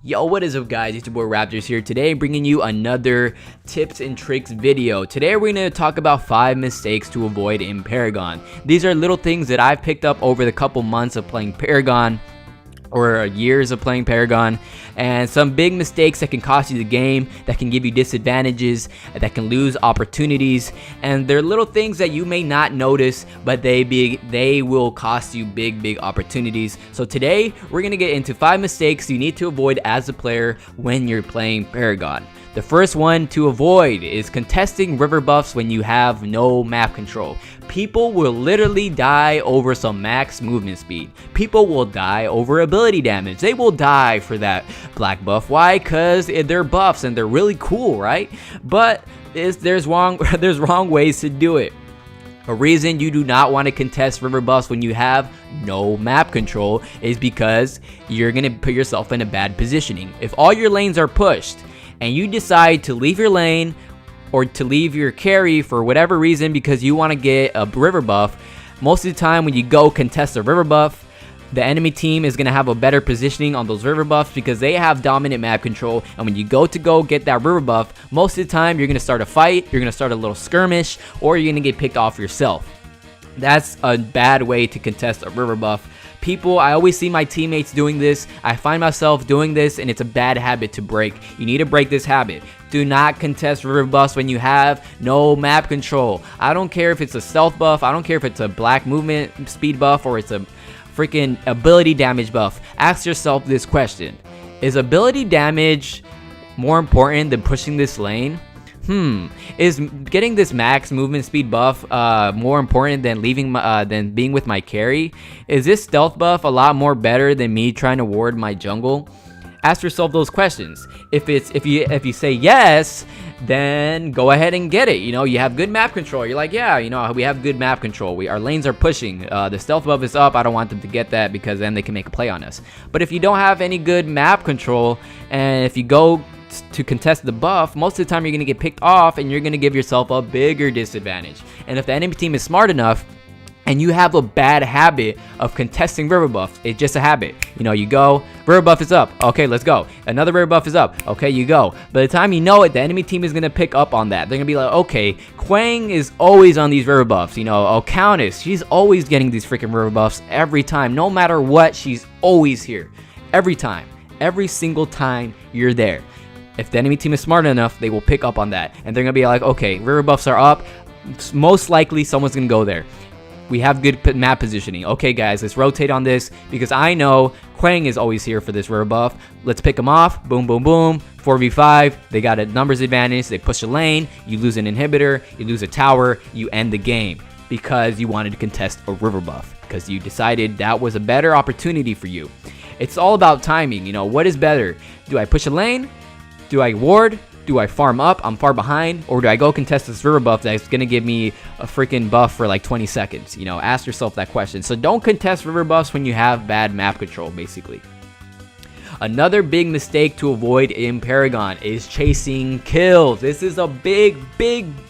Yo, what is up guys, it's your boy RapTRz here. Today I'm bringing you another tips and tricks video. Today we're going to talk about 5 mistakes to avoid in Paragon. These are little things that I've picked up over the couple months of playing Paragon, or years of playing Paragon, and some big mistakes that can cost you the game, that can give you disadvantages, that can lose opportunities, and they're little things that you may not notice, but they will cost you big opportunities. So today we're gonna get into 5 mistakes you need to avoid as a player when you're playing Paragon. The first one to avoid is contesting river buffs when you have no map control. People will literally die over some max movement speed. People will die over ability damage. They will die for that black buff. Why? Because they're buffs and they're really cool, right? But there's wrong ways to do it. A reason you do not want to contest river buffs when you have no map control is because you're going to put yourself in a bad positioning. If all your lanes are pushed and you decide to leave your lane or to leave your carry for whatever reason because you want to get a river buff, most of the time when you go contest a river buff, the enemy team is going to have a better positioning on those river buffs because they have dominant map control. And when you go get that river buff, most of the time you're going to start a fight, you're going to start a little skirmish, or you're going to get picked off yourself. That's a bad way to contest a river buff. I always see my teammates doing this. I find myself doing this, and it's a bad habit to break. You need to break this habit. Do not contest river buffs when you have no map control. I don't care if it's a stealth buff. I don't care if it's a black movement speed buff or it's a freaking ability damage buff. Ask yourself this question: is ability damage more important than pushing this lane? Is getting this max movement speed buff more important than than being with my carry? Is this stealth buff a lot more better than me trying to ward my jungle? Ask yourself those questions. If you say yes, then go ahead and get it. You know, you have good map control. You're like, yeah, you know, we have good map control. Our lanes are pushing. The stealth buff is up. I don't want them to get that because then they can make a play on us. But if you don't have any good map control, and if you go to contest the buff, most of the time you're going to get picked off and you're going to give yourself a bigger disadvantage. And if the enemy team is smart enough and you have a bad habit of contesting river buffs, it's just a habit. You know, you go, river buff is up, okay, let's go. Another river buff is up, okay, you go. By the time you know it, the enemy team is going to pick up on that. They're going to be like, okay, Quang is always on these river buffs. You know, Countess, she's always getting these freaking river buffs every time. No matter what, she's always here. Every time. Every single time you're there. If the enemy team is smart enough, they will pick up on that. And they're going to be like, okay, river buffs are up. Most likely someone's going to go there. We have good map positioning. Okay, guys, let's rotate on this because I know Quang is always here for this river buff. Let's pick them off. Boom, boom, boom. 4v5. They got a numbers advantage. They push a lane. You lose an inhibitor. You lose a tower. You end the game because you wanted to contest a river buff because you decided that was a better opportunity for you. It's all about timing. You know, what is better? Do I push a lane? Do I ward? Do I farm up? I'm far behind. Or do I go contest this river buff that's going to give me a freaking buff for like 20 seconds? You know, ask yourself that question. So don't contest river buffs when you have bad map control, basically. Another big mistake to avoid in Paragon is chasing kills. This is a big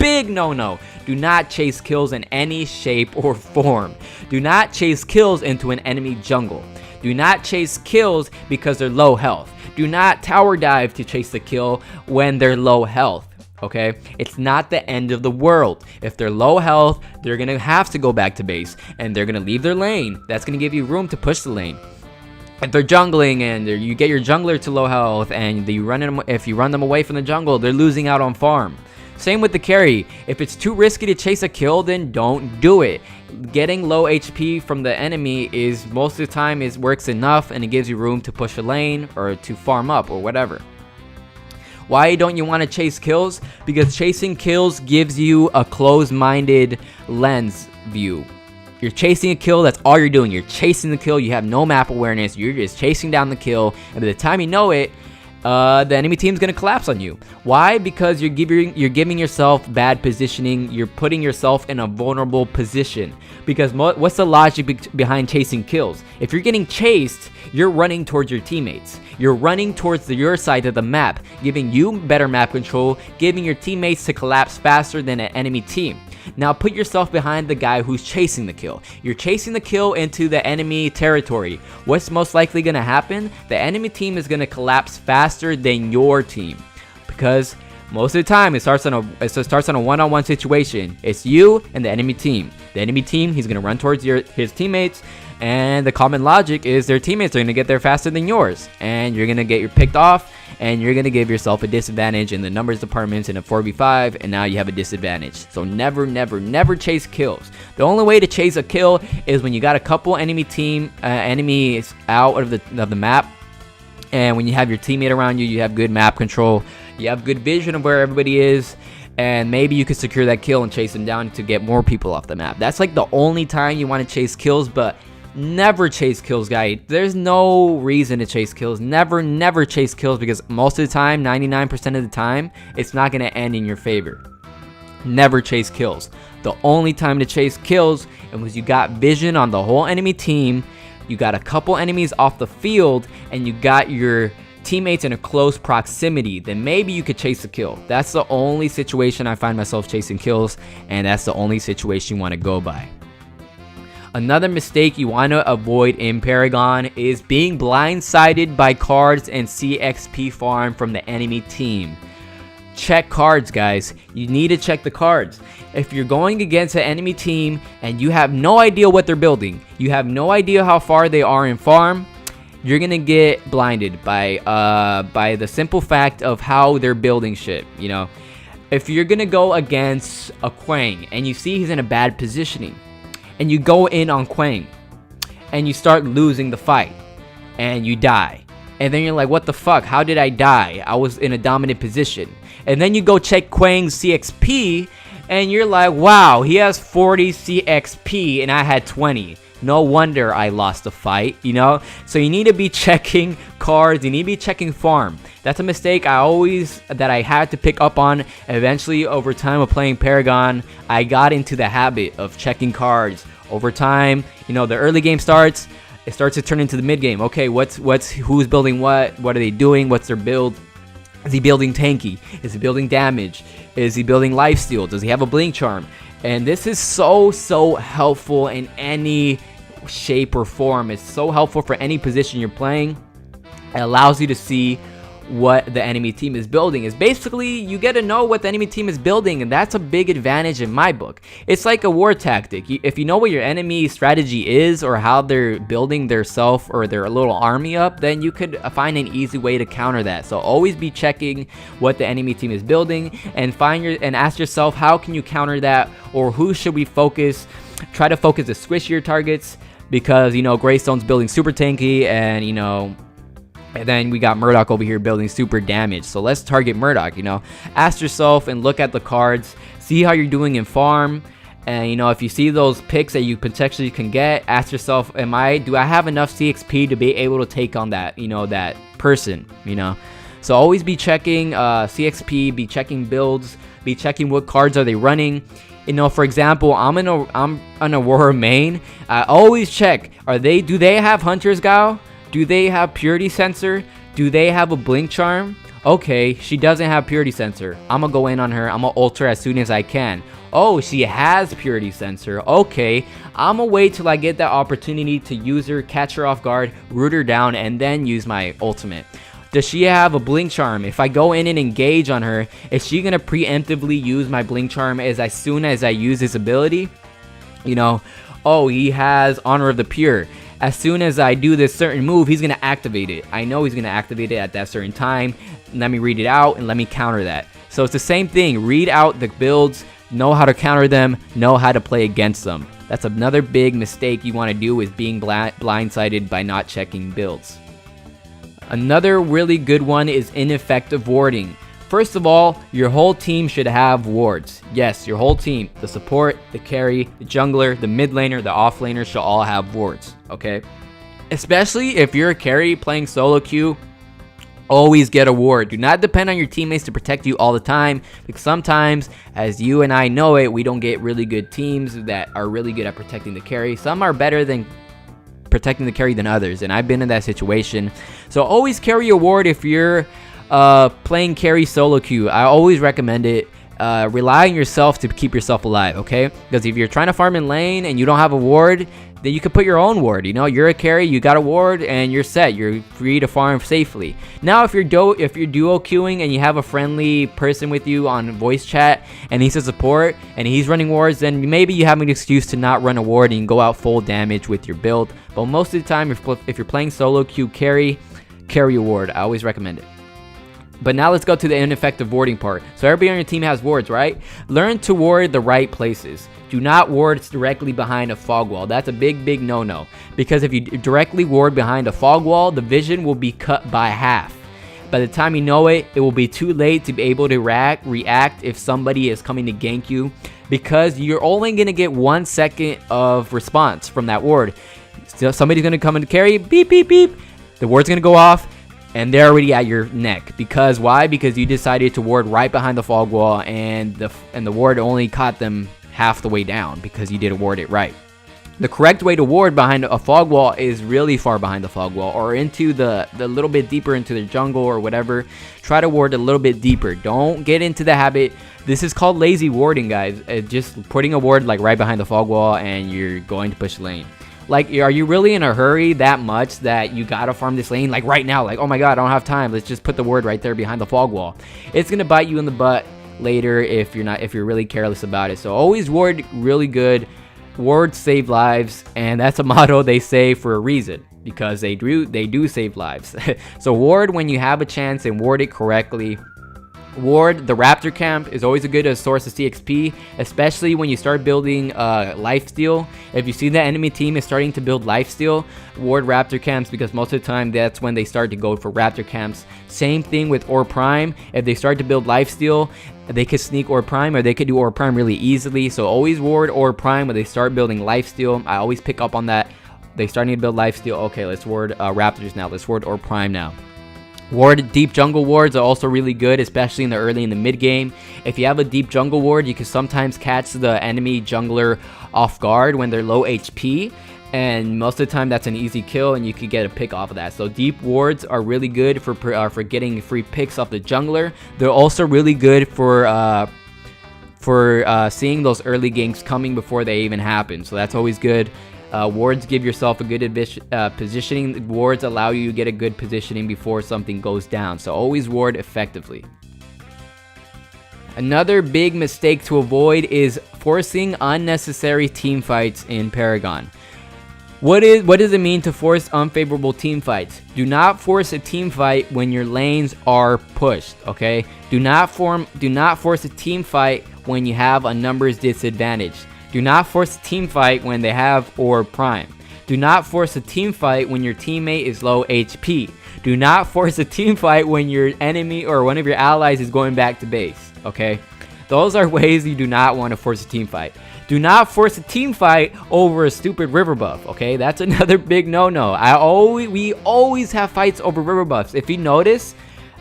no-no. Do not chase kills in any shape or form. Do not chase kills into an enemy jungle. Do not chase kills because they're low health. Do not tower dive to chase the kill when they're low health, okay? It's not the end of the world. If they're low health, they're going to have to go back to base, and they're going to leave their lane. That's going to give you room to push the lane. If they're jungling and you get your jungler to low health and if you run them away from the jungle, they're losing out on farm. Same with the carry. If it's too risky to chase a kill, then don't do it. Getting low HP from the enemy is most of the time works enough, and it gives you room to push a lane or to farm up or whatever. Why don't you want to chase kills? Because chasing kills gives you a closed-minded lens view. You're chasing a kill, that's all you're doing. You're chasing the kill, you have no map awareness, you're just chasing down the kill, and by the time you know it, the enemy team's gonna collapse on you. Why? Because you're giving yourself bad positioning. You're putting yourself in a vulnerable position. Because what's the logic behind chasing kills? If you're getting chased, you're running towards your teammates. You're running towards your side of the map, giving you better map control, giving your teammates to collapse faster than an enemy team. Now put yourself behind the guy who's chasing the kill. You're chasing the kill into the enemy territory. What's most likely going to happen? The enemy team is going to collapse faster than your team, because most of the time it starts on a one-on-one situation. It's you and the enemy team. The enemy team, he's going to run towards his teammates, and the common logic is their teammates are going to get there faster than yours, and you're going to get picked off, and you're going to give yourself a disadvantage in the numbers departments in a 4v5, and now you have a disadvantage. So never chase kills. The only way to chase a kill is when you got a couple enemies out of the map, and when you have your teammate around you, you have good map control, you have good vision of where everybody is, and maybe you could secure that kill and chase them down to get more people off the map. That's like the only time you want to chase kills, but never chase kills, guys. There's no reason to chase kills. Never chase kills, because most of the time, 99% of the time, it's not going to end in your favor. Never chase kills. The only time to chase kills is when you got vision on the whole enemy team, you got a couple enemies off the field, and you got your teammates in a close proximity. Then maybe you could chase a kill. That's the only situation I find myself chasing kills, and that's the only situation you want to go by. Another mistake you want to avoid in Paragon is being blindsided by cards and CXP farm from the enemy team. Check cards, guys. You need to check the cards. If you're going against an enemy team and you have no idea what they're building, you have no idea how far they are in farm, you're gonna get blinded by the simple fact of how they're building shit. You know, if you're gonna go against a Quang and you see he's in a bad positioning, and you go in on Quang, and you start losing the fight, and you die. And then you're like, what the fuck? How did I die? I was in a dominant position. And then you go check Quang's CXP, and you're like, wow, he has 40 CXP, and I had 20. No wonder I lost the fight, you know? So you need to be checking cards, you need to be checking farm. That's a mistake that I had to pick up on. Eventually, over time of playing Paragon, I got into the habit of checking cards. Over time, you know, the early game starts, it starts to turn into the mid game. Okay, who's building what are they doing, what's their build? Is he building tanky? Is he building damage? Is he building lifesteal? Does he have a blink charm? And this is so helpful in any shape or form. It's so helpful for any position you're playing. It allows you to see what the enemy team is building. Is basically you get to know what the enemy team is building, and that's a big advantage in my book. It's like a war tactic. If you know what your enemy strategy is, or how they're building their self or their little army up, then you could find an easy way to counter that. So always be checking what the enemy team is building, and ask yourself, how can you counter that, or who should we focus? Try to focus the squishier targets, because you know Greystone's building super tanky, and you know, and then we got Murdoch over here building super damage. So let's target Murdoch, you know. Ask yourself and look at the cards. See how you're doing in farm. And, you know, if you see those picks that you potentially can get, ask yourself, do I have enough CXP to be able to take on that, you know, that person, you know. So always be checking CXP, be checking builds, be checking what cards are they running. You know, for example, I'm an Aurora main. I always check, do they have Hunter's Gal? Do they have Purity Sensor? Do they have a Blink Charm? Okay, she doesn't have Purity Sensor. I'm gonna go in on her. I'm gonna ult her as soon as I can. Oh, she has Purity Sensor. Okay, I'm gonna wait till I get that opportunity to use her, catch her off guard, root her down, and then use my ultimate. Does she have a Blink Charm? If I go in and engage on her, is she gonna preemptively use my Blink Charm as soon as I use his ability? You know, oh, he has Honor of the Pure. As soon as I do this certain move, he's going to activate it. I know he's going to activate it at that certain time. Let me read it out and let me counter that. So it's the same thing. Read out the builds, know how to counter them, know how to play against them. That's another big mistake you want to do, is being blindsided by not checking builds. Another really good one is ineffective warding. First of all, your whole team should have wards. Yes, your whole team, the support, the carry, the jungler, the mid laner, the off laner should all have wards, okay? Especially if you're a carry playing solo queue, always get a ward. Do not depend on your teammates to protect you all the time, because sometimes, as you and I know it, we don't get really good teams that are really good at protecting the carry. Some are better than protecting the carry than others, and I've been in that situation. So always carry a ward if you're playing carry solo queue. I always recommend it. Rely on yourself to keep yourself alive, okay? Because if you're trying to farm in lane and you don't have a ward, then you can put your own ward. You know, you're a carry, you got a ward, and you're set. You're free to farm safely. Now, if you're duo queuing and you have a friendly person with you on voice chat and he's a support and he's running wards, then maybe you have an excuse to not run a ward and you can go out full damage with your build. But most of the time, if you're playing solo queue carry a ward. I always recommend it. But now let's go to the ineffective warding part. So everybody on your team has wards, right? Learn to ward the right places. Do not ward directly behind a fog wall. That's a big no-no. Because if you directly ward behind a fog wall, the vision will be cut by half. By the time you know it, it will be too late to be able to react if somebody is coming to gank you. Because you're only going to get 1 second of response from that ward. So somebody's going to come in to carry, beep, beep, beep. The ward's going to go off. And they're already at your neck. Because why? Because you decided to ward right behind the fog wall, and the ward only caught them half the way down because you didn't ward it right. The correct way to ward behind a fog wall is really far behind the fog wall, or into the little bit deeper into the jungle or whatever. Try to ward a little bit deeper. Don't get into the habit. This is called lazy warding, guys. Just putting a ward like right behind the fog wall and you're going to push lane. Like, are you really in a hurry that much that you gotta farm this lane like right now? Like, oh my god, I don't have time. Let's just put the ward right there behind the fog wall. It's gonna bite you in the butt later if you're really careless about it. So always ward really good. Wards save lives, and that's a motto they say for a reason, because they do save lives. So ward when you have a chance and ward it correctly. Ward the Raptor camp is always a good source of CXP, especially when you start building lifesteal. If you see the enemy team is starting to build lifesteal, ward Raptor camps, because most of the time that's when they start to go for Raptor camps. Same thing with Or Prime. If they start to build lifesteal, they could sneak Or Prime, or they could do Or Prime really easily. So always ward Or Prime when they start building lifesteal. I always pick up on that. They starting to build lifesteal. Okay, let's ward Raptors now. Let's ward Or Prime now. Ward deep jungle wards are also really good, especially in the early and the mid game. If you have a deep jungle ward, you can sometimes catch the enemy jungler off guard when they're low HP, and most of the time that's an easy kill and you could get a pick off of that. So deep wards are really good for getting free picks off the jungler. They're also really good for seeing those early ganks coming before they even happen, so that's always good. Wards give yourself a good positioning. Wards allow you to get a good positioning before something goes down. So always ward effectively. Another big mistake to avoid is forcing unnecessary team fights in Paragon. What does it mean to force unfavorable team fights? Do not force a team fight when your lanes are pushed, okay? Do not force a team fight when you have a numbers disadvantage. Do not force a team fight when they have Or Prime. Do not force a team fight when your teammate is low HP. Do not force a team fight when your enemy or one of your allies is going back to base, okay? Those are ways you do not want to force a team fight. Do not force a team fight over a stupid river buff, okay? That's another big no-no. We always have fights over river buffs. If you notice,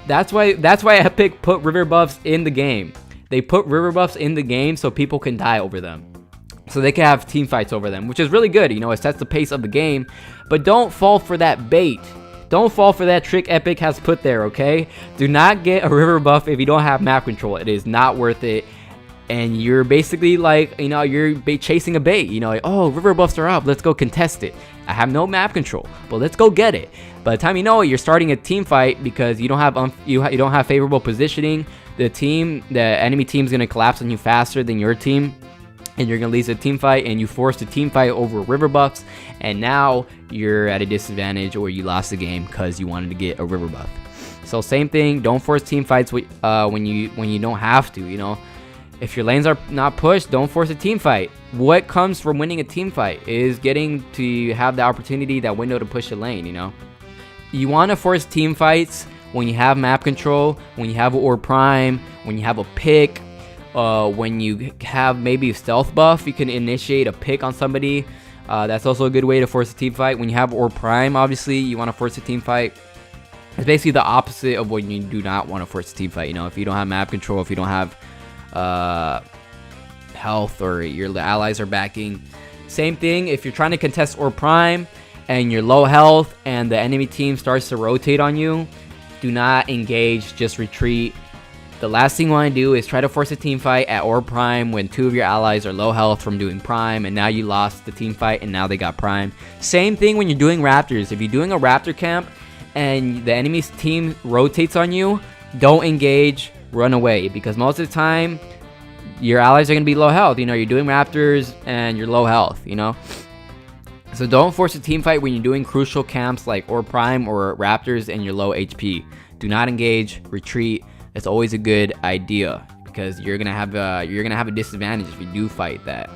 that's why Epic put river buffs in the game. They put river buffs in the game so people can die over them, so they can have team fights over them, which is really good. You know, it sets the pace of the game. But don't fall for that bait. Don't fall for that trick Epic has put there, okay? Do not get a river buff if you don't have map control. It is not worth it. And you're basically like, you know, you're chasing a bait. You know, like, oh, river buffs are up. Let's go contest it. I have no map control, but let's go get it. By the time you know it, you're starting a team fight because you don't have favorable positioning. The enemy team's gonna collapse on you faster than your team, and you're gonna lose a team fight, and you forced a team fight over river buffs, and now you're at a disadvantage, or you lost the game because you wanted to get a river buff. So same thing, don't force team fights when you don't have to. You know, if your lanes are not pushed, don't force a team fight. What comes from winning a team fight is getting to have the opportunity, that window to push a lane. You know, you want to force team fights when you have map control, when you have Or Prime, when you have a pick. When you have maybe a stealth buff, you can initiate a pick on somebody. That's also a good way to force a team fight. When you have Or Prime, obviously, you want to force a team fight. It's basically the opposite of when you do not want to force a team fight. You know, if you don't have map control, if you don't have health, or your allies are backing. Same thing, if you're trying to contest Or Prime and you're low health and the enemy team starts to rotate on you, do not engage, just retreat. The last thing you want to do is try to force a team fight at or prime when 2 of your allies are low health from doing prime, and now you lost the team fight and now they got prime. Same thing when you're doing raptors. If you're doing a raptor camp and the enemy's team rotates on you, don't engage, run away, because most of the time your allies are going to be low health. You know, you're doing raptors and you're low health, you know. So don't force a team fight when you're doing crucial camps like or prime or raptors and you're low HP. Do not engage, retreat. It's always a good idea, because you're gonna have a disadvantage if you do fight that.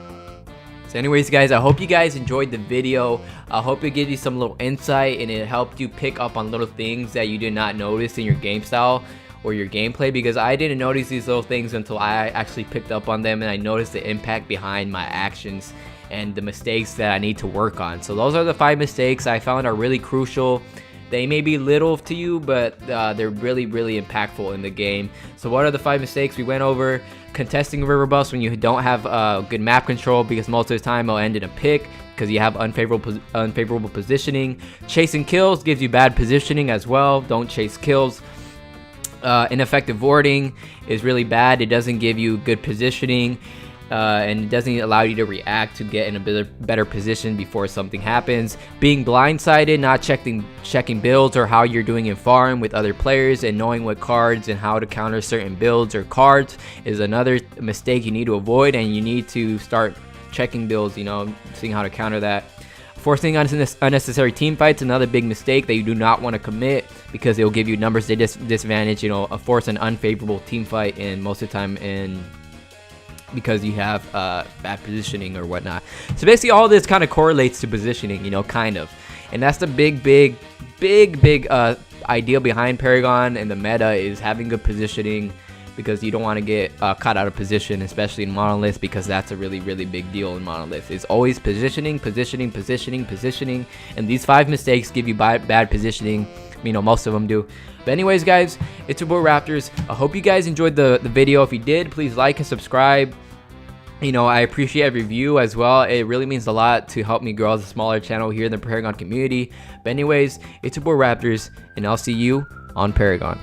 So anyways, guys, I hope you guys enjoyed the video. I hope it gives you some little insight and it helped you pick up on little things that you did not notice in your game style or your gameplay, because I didn't notice these little things until I actually picked up on them and I noticed the impact behind my actions and the mistakes that I need to work on. So those are the 5 mistakes I found are really crucial. They may be little to you, but they're really, really impactful in the game. So what are the 5 mistakes we went over? Contesting river buffs when you don't have good map control, because most of the time it'll end in a pick because you have unfavorable positioning. Chasing kills gives you bad positioning as well. Don't chase kills. Ineffective warding is really bad. It doesn't give you good positioning. And it doesn't allow you to react to get in a better position before something happens. Being blindsided, not checking builds or how you're doing in farm with other players, and knowing what cards and how to counter certain builds or cards is another mistake you need to avoid, and you need to start checking builds, you know, seeing how to counter that. Forcing unnecessary team fights, another big mistake that you do not want to commit, because it will give you numbers disadvantage. You know, force an unfavorable team fight, and most of the time because you have bad positioning or whatnot. So basically all this kind of correlates to positioning, you know, kind of. And that's the big idea behind Paragon and the meta, is having good positioning, because you don't want to get caught out of position, especially in Monolith, because that's a really big deal in Monolith. It's always positioning, and these 5 mistakes give you bad positioning. You know, most of them do. But anyways, guys, it's your boy RapTRz. I hope you guys enjoyed the video. If you did, please like and subscribe. You know, I appreciate every view as well. It really means a lot to help me grow as a smaller channel here in the Paragon community. But anyways, it's your boy RapTRz, and I'll see you on Paragon.